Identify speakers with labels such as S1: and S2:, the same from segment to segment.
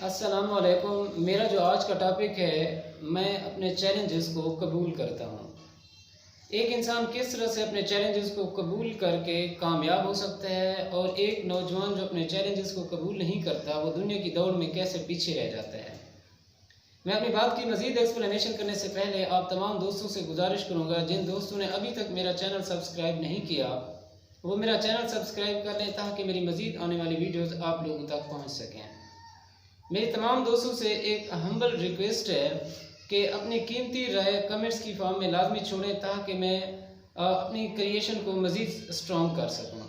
S1: السلام علیکم۔ میرا جو آج کا ٹاپک ہے، میں اپنے چیلنجز کو قبول کرتا ہوں۔ ایک انسان کس طرح سے اپنے چیلنجز کو قبول کر کے کامیاب ہو سکتا ہے، اور ایک نوجوان جو اپنے چیلنجز کو قبول نہیں کرتا وہ دنیا کی دوڑ میں کیسے پیچھے رہ جاتا ہے۔ میں اپنی بات کی مزید ایکسپلینیشن کرنے سے پہلے آپ تمام دوستوں سے گزارش کروں گا جن دوستوں نے ابھی تک میرا چینل سبسکرائب نہیں کیا وہ میرا چینل سبسکرائب کر لیں تاکہ میری مزید آنے والی ویڈیوز آپ لوگوں تک پہنچ سکیں۔ میری تمام دوستوں سے ایک ہمبل ریکویسٹ ہے کہ اپنی قیمتی رائے کمنٹس کی فارم میں لازمی چھوڑیں تاکہ میں اپنی کریشن کو مزید اسٹرانگ کر سکوں۔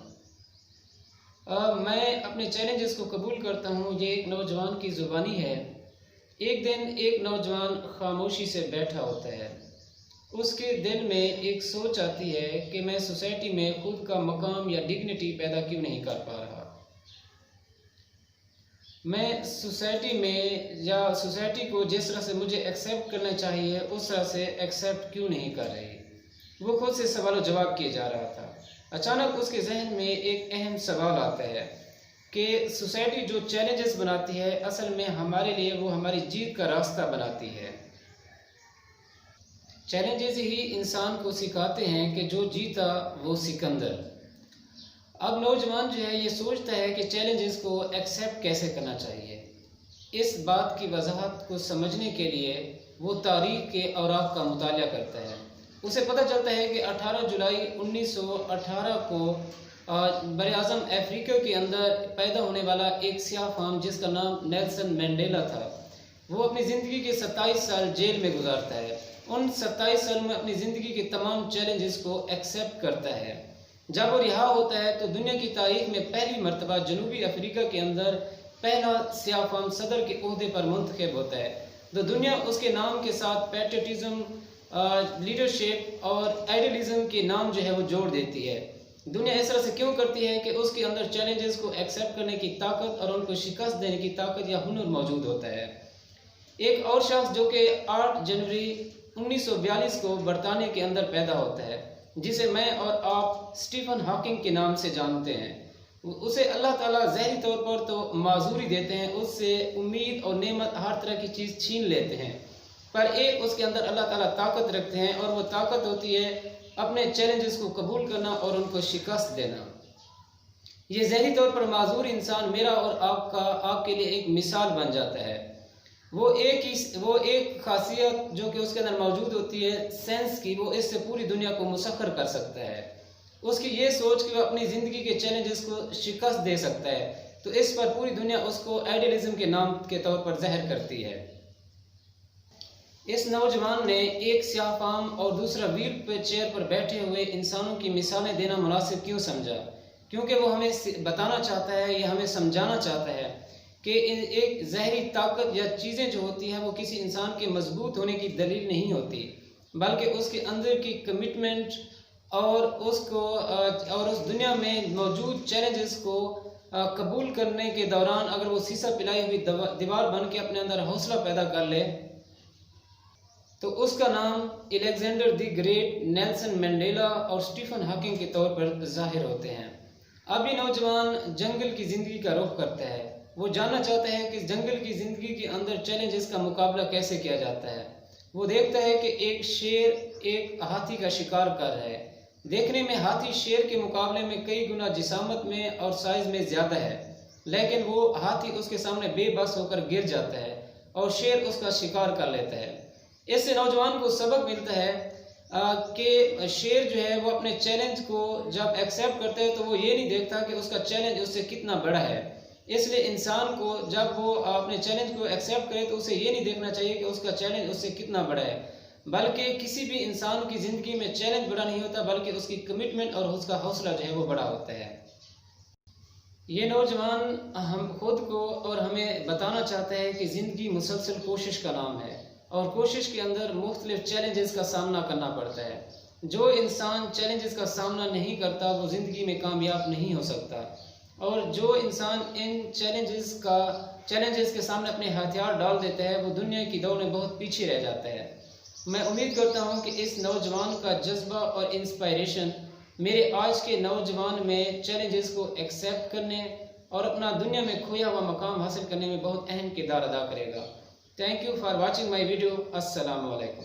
S1: میں اپنے چیلنجز کو قبول کرتا ہوں، یہ ایک نوجوان کی زبانی ہے۔ ایک دن ایک نوجوان خاموشی سے بیٹھا ہوتا ہے۔ اس کے دل میں ایک سوچ آتی ہے کہ میں سوسائٹی میں خود کا مقام یا ڈگنیٹی پیدا کیوں نہیں کر پا رہا۔ میں سوسائٹی میں یا سوسائٹی کو جس طرح سے مجھے ایکسیپٹ کرنا چاہیے اس طرح سے ایکسیپٹ کیوں نہیں کر رہی۔ وہ خود سے سوال و جواب کیے جا رہا تھا۔ اچانک اس کے ذہن میں ایک اہم سوال آتا ہے کہ سوسائٹی جو چیلنجز بناتی ہے اصل میں ہمارے لیے وہ ہماری جیت کا راستہ بناتی ہے۔ چیلنجز ہی انسان کو سکھاتے ہیں کہ جو جیتا وہ سکندر۔ اب نوجوان جو ہے یہ سوچتا ہے کہ چیلنجز کو ایکسیپٹ کیسے کرنا چاہیے۔ اس بات کی وضاحت کو سمجھنے کے لیے وہ تاریخ کے اوراق کا مطالعہ کرتا ہے۔ اسے پتہ چلتا ہے کہ 18 جولائی 1918 کو براعظم افریقہ کے اندر پیدا ہونے والا ایک سیاہ فام جس کا نام نیلسن مینڈیلا تھا، وہ اپنی زندگی کے 27 سال جیل میں گزارتا ہے۔ ان 27 سال میں اپنی زندگی کے تمام چیلنجز کو ایکسیپٹ کرتا ہے۔ جب وہ رہا ہوتا ہے تو دنیا کی تاریخ میں پہلی مرتبہ جنوبی افریقہ کے اندر پہلا سیاہ فام صدر کے عہدے پر منتخب ہوتا ہے۔ تو دنیا اس کے نام کے ساتھ پیٹریوٹزم، لیڈرشپ اور آئیڈیلزم کے نام جو ہے وہ جوڑ دیتی ہے۔ دنیا اس طرح سے کیوں کرتی ہے کہ اس کے اندر چیلنجز کو ایکسیپٹ کرنے کی طاقت اور ان کو شکست دینے کی طاقت یا ہنر موجود ہوتا ہے۔ ایک اور شخص جو کہ 8 جنوری 1942 کو برطانیہ کے اندر پیدا ہوتا ہے، جسے میں اور آپ سٹیفن ہاکنگ کے نام سے جانتے ہیں، اسے اللہ تعالیٰ ظاہری طور پر تو معذوری دیتے ہیں، اس سے امید اور نعمت ہر طرح کی چیز چھین لیتے ہیں، پر ایک اس کے اندر اللہ تعالیٰ طاقت رکھتے ہیں اور وہ طاقت ہوتی ہے اپنے چیلنجز کو قبول کرنا اور ان کو شکست دینا۔ یہ ظاہری طور پر معذور انسان میرا اور آپ کے لیے ایک مثال بن جاتا ہے۔ وہ ایک خاصیت جو کہ اس کے اندر موجود ہوتی ہے سینس کی، وہ اس سے پوری دنیا کو مسخر کر سکتا ہے۔ اس کی یہ سوچ کہ وہ اپنی زندگی کے چیلنجز کو شکست دے سکتا ہے، تو اس پر پوری دنیا اس کو آئیڈیلزم کے نام کے طور پر ظاہر کرتی ہے۔ اس نوجوان نے ایک سیاہ فام اور دوسرا ویل چیئر پر بیٹھے ہوئے انسانوں کی مثالیں دینا مناسب کیوں سمجھا؟ کیونکہ وہ ہمیں بتانا چاہتا ہے یا ہمیں سمجھانا چاہتا ہے کہ ایک ظاہری طاقت یا چیزیں جو ہوتی ہیں وہ کسی انسان کے مضبوط ہونے کی دلیل نہیں ہوتی، بلکہ اس کے اندر کی کمٹمنٹ اور اس دنیا میں موجود چیلنجز کو قبول کرنے کے دوران اگر وہ سیسا پلائی ہوئی دیوار بن کے اپنے اندر حوصلہ پیدا کر لے تو اس کا نام Alexander the great, Nelson Mandela اور سٹیفن ہاکنگ کے طور پر ظاہر ہوتے ہیں۔ اب یہ نوجوان جنگل کی زندگی کا رخ کرتا ہے۔ وہ جاننا چاہتا ہے کہ جنگل کی زندگی کے اندر چیلنجز کا مقابلہ کیسے کیا جاتا ہے۔ وہ دیکھتا ہے کہ ایک شیر ایک ہاتھی کا شکار کر رہا ہے۔ دیکھنے میں ہاتھی شیر کے مقابلے میں کئی گنا جسامت میں اور سائز میں زیادہ ہے، لیکن وہ ہاتھی اس کے سامنے بے بس ہو کر گر جاتا ہے اور شیر اس کا شکار کر لیتا ہے۔ اس سے نوجوان کو سبق ملتا ہے کہ شیر جو ہے وہ اپنے چیلنج کو جب ایکسیپٹ کرتا ہے تو وہ یہ نہیں دیکھتا کہ اس کا چیلنج اس سے کتنا بڑا ہے۔ اس لیے انسان کو جب وہ اپنے چیلنج کو ایکسیپٹ کرے تو اسے یہ نہیں دیکھنا چاہیے کہ اس کا چیلنج اس سے کتنا بڑا ہے، بلکہ کسی بھی انسان کی زندگی میں چیلنج بڑا نہیں ہوتا بلکہ اس کی کمٹمنٹ اور اس کا حوصلہ جو ہے وہ بڑا ہوتا ہے۔ یہ نوجوان ہم خود کو اور ہمیں بتانا چاہتا ہے کہ زندگی مسلسل کوشش کا نام ہے اور کوشش کے اندر مختلف چیلنجز کا سامنا کرنا پڑتا ہے۔ جو انسان چیلنجز کا سامنا نہیں کرتا وہ زندگی میں کامیاب نہیں ہو سکتا، اور جو انسان ان چیلنجز کے سامنے اپنے ہتھیار ڈال دیتا ہے وہ دنیا کی دوڑ میں بہت پیچھے رہ جاتا ہے۔ میں امید کرتا ہوں کہ اس نوجوان کا جذبہ اور انسپائریشن میرے آج کے نوجوان میں چیلنجز کو ایکسیپٹ کرنے اور اپنا دنیا میں کھویا ہوا مقام حاصل کرنے میں بہت اہم کردار ادا کرے گا۔ Thank you for watching my video. السلام علیکم۔